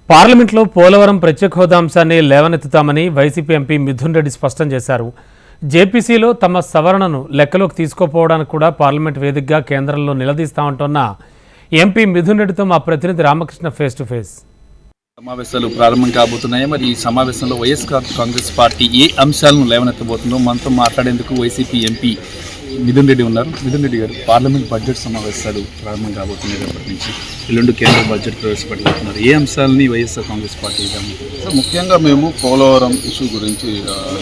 పార్లమెంట్లో పోలవరం ప్రత్యేక హోదా అంశాన్ని లేవనెత్తుతామని వైసీపీ ఎంపీ మిథున్ రెడ్డి స్పష్టం చేశారు. జేపీసీలో తమ సవరణను లెక్కలోకి తీసుకోపోవడానికి కూడా పార్లమెంట్ వేదికగా కేంద్రంలో నిలదీస్తామంటున్న ఎంపీ మిథున్ రెడ్డితో మా ప్రతినిధి రామకృష్ణ ఫేస్ టు ఫేస్. సమావేశాలు ప్రారంభం కాబోతున్నాయి. మరి ఈ సమావేశంలో వైఎస్ఆర్ కాంగ్రెస్ పార్టీ ఏ అంశాలను లేవనెత్తబోతుందో మనతో మాట్లాడేందుకు వైసీపీ ఎంపీ మిథున్ రెడ్డి ఉన్నారు. మిథున్ రెడ్డి గారు, పార్లమెంట్ బడ్జెట్ సమావేశాలు ప్రారంభం కాబోతున్నాయి. రేపటి నుంచి ఎల్లుండి కేంద్ర బడ్జెట్ ప్రవేశపెట్టబోతున్నారు. ఏ అంశాలని వైఎస్ఆర్ కాంగ్రెస్ పార్టీ ముఖ్యంగా మేము పోలవరం ఇష్యూ గురించి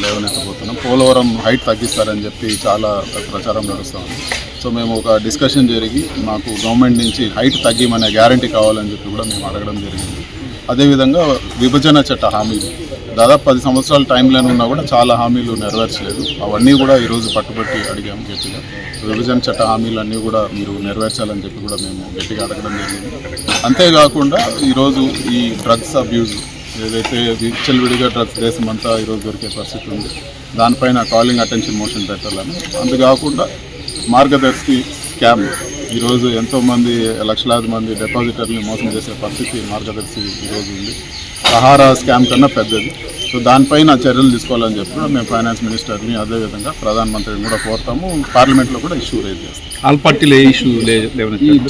లేవనెత్తబోతున్నాం. పోలవరం హైట్ తగ్గిస్తారని చెప్పి చాలా ప్రచారం నడుస్తుంది. సో మేము ఒక డిస్కషన్ జరిగి మాకు గవర్నమెంట్ నుంచి హైట్ తగ్గిమనే గ్యారంటీ కావాలని చెప్పి కూడా మేము అడగడం జరిగింది. అదేవిధంగా విభజన చట్ట హామీలు దాదాపు 10 సంవత్సరాల టైం లైన్ ఉన్నా కూడా చాలా హామీలు నెరవేర్చలేదు. అవన్నీ కూడా ఈరోజు పట్టుబట్టి అడిగాము గట్టిగా. విభజన చట్ట హామీలు అన్నీ కూడా మీరు నెరవేర్చాలని చెప్పి కూడా మేము గట్టిగా అడగడం జరిగింది. అంతేకాకుండా ఈరోజు ఈ డ్రగ్స్ అబ్యూజ్ ఏదైతే విచ్చలవిడిగా డ్రగ్స్ దేశం అంతా ఈరోజు దొరికే పరిస్థితి ఉంది, దానిపైన కాలింగ్ అటెన్షన్ మోషన్ పెట్టాలని. అంతేకాకుండా మార్గదర్శి స్కామ్ ఈరోజు ఎంతోమంది లక్షలాది మంది డిపాజిటర్ని మోసం చేసే పరిస్థితి మార్గదర్శి ఈరోజు ఉంది. సహారా స్కామ్ కన్నా పెద్దది. సో దానిపైన చర్యలు తీసుకోవాలని చెప్పి మేము ఫైనాన్స్ మినిస్టర్ని అదేవిధంగా ప్రధానమంత్రిని కూడా కోరుతాము. పార్లమెంట్లో కూడా ఇష్యూ రైజ్ చేస్తాం. ఆల్ పార్టీలో ఏ ఇష్యూ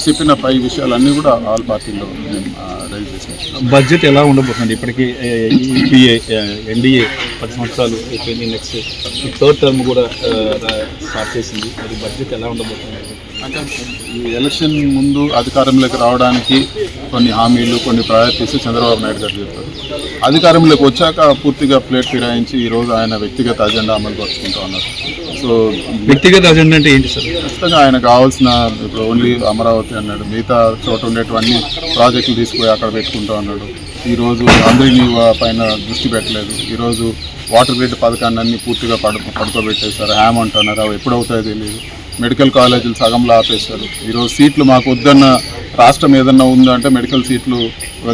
చెప్పిన పై విషయాలన్నీ కూడా ఆల్ పార్టీలో మేము రైజ్ చేసాం. బడ్జెట్ ఎలా ఉండబోతుంది? ఇప్పటికీ ఎన్డీఏ 10 సంవత్సరాలు అయిపోయింది. నెక్స్ట్ 3rd టర్మ్ కూడా స్టార్ట్ చేసింది. మరి బడ్జెట్ ఎలా ఉండబోతుంది? అంటే ఈ ఎలక్షన్ ముందు అధికారంలోకి రావడానికి కొన్ని హామీలు, కొన్ని ప్రయారిటీస్ చంద్రబాబు నాయుడు గారు చెప్పారు. అధికారంలోకి వచ్చాక పూర్తిగా ప్లేట్ ఫిరాయించి ఈరోజు ఆయన వ్యక్తిగత అజెండా అమలు పరుచుకుంటూ ఉన్నారు. సో వ్యక్తిగత అజెండా అంటే ఏంటి సార్? ఖచ్చితంగా ఆయన కావాల్సిన ఇప్పుడు ఓన్లీ అమరావతి అన్నాడు, మిగతా చోట ఉండేటువంటి ప్రాజెక్టులు తీసుకుపోయి అక్కడ పెట్టుకుంటూ అన్నాడు. ఈరోజు అందరినీ పైన దృష్టి పెట్టలేదు. ఈరోజు వాటర్ గ్రిడ్ పథకాన్ని అన్ని పూర్తిగా పడుకోబెట్టేశారు. హ్యామ్ అంటున్నారు, అవి ఎప్పుడవుతాయో తెలియదు. మెడికల్ కాలేజీలు సగంలో ఆపేశారు. ఈరోజు సీట్లు మాకు వద్దన్న రాష్ట్రం ఏదన్నా ఉందంటే మెడికల్ సీట్లు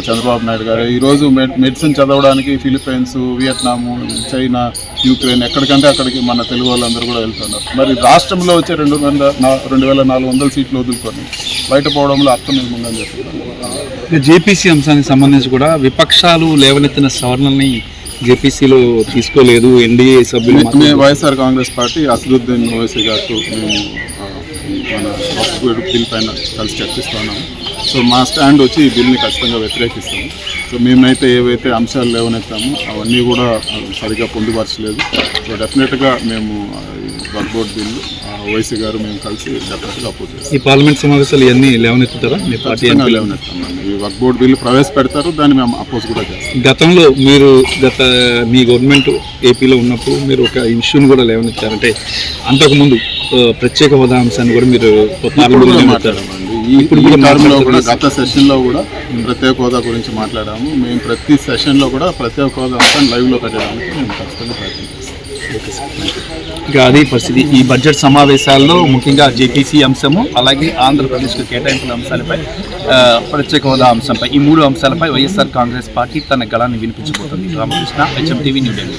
చంద్రబాబు నాయుడు గారు. ఈరోజు మెడిసిన్ చదవడానికి ఫిలిప్పైన్స్, వియత్నాము, చైనా, యూక్రెయిన్ ఎక్కడికంటే అక్కడికి మన తెలుగు వాళ్ళందరూ కూడా వెళ్తున్నారు. మరి రాష్ట్రంలో వచ్చే 2400 సీట్లు వదులుకొని బయట పోవడంలో అర్థం ఏముందని చెప్తున్నారు. జేపీసీ అంశానికి సంబంధించి కూడా విపక్షాలు లేవనెత్తిన సవరణల్ని జేపీసీలో తీసుకోలేదు ఎన్డీఏ సభ్యులు. మేము వైఎస్ఆర్ కాంగ్రెస్ పార్టీ అసదుద్దీన్ ఓవైసీ గారితో మేము మన వక్ఫ్ బిల్ పైన కలిసి చర్చిస్తున్నాము. సో మా స్టాండ్ వచ్చి ఈ బిల్ని ఖచ్చితంగా వ్యతిరేకిస్తాము. సో మేమైతే ఏవైతే అంశాలు లేవనెత్తామో అవన్నీ కూడా సరిగ్గా పొందుపరచలేదు. సో డెఫినెట్గా మేము వక్ఫ్ బోర్డ్ బిల్లు ఓవైసీ గారు మేము కలిసి డెఫినెట్గా అపోజ్ చేస్తాం. ఈ పార్లమెంట్ సమావేశాలు ఇవన్నీ లేవనెత్తుతారా? లేవనెత్తామండి. ఈ వక్ఫ్ బోర్డ్ బిల్లు ప్రవేశపెడతారు, దాన్ని మేము అపోజ్ కూడా చేస్తాం. గతంలో మీరు మీ గవర్నమెంట్ ఏపీలో ఉన్నప్పుడు మీరు ఒక ఇష్యూని కూడా లేవనెత్తారంటే అంతకుముందు ప్రత్యేక హోదా అంశాన్ని కూడా మీరు పార్లమెంట్లో మాట్లాడామండి. ఇప్పుడు కూడా గత సెషన్లో కూడా ప్రత్యేక హోదా గురించి మాట్లాడాము. మేము ప్రతి సెషన్లో కూడా ప్రత్యేక హోదా అంశాన్ని లైవ్లో పెట్టడానికి మేము ఖచ్చితంగా ప్రయత్నం చేస్తాం. ఇంకా అదే పరిస్థితి ఈ బడ్జెట్ సమావేశాల్లో ముఖ్యంగా జేపీసీ అంశము, అలాగే ఆంధ్రప్రదేశ్కు కేటాయింపుల అంశాలపై, ప్రత్యేక హోదా అంశంపై, ఈ 3 అంశాలపై వైఎస్ఆర్ కాంగ్రెస్ పార్టీ తన గళాన్ని వినిపించబోతుంది. Ramakrishna, HM TV, New Delhi.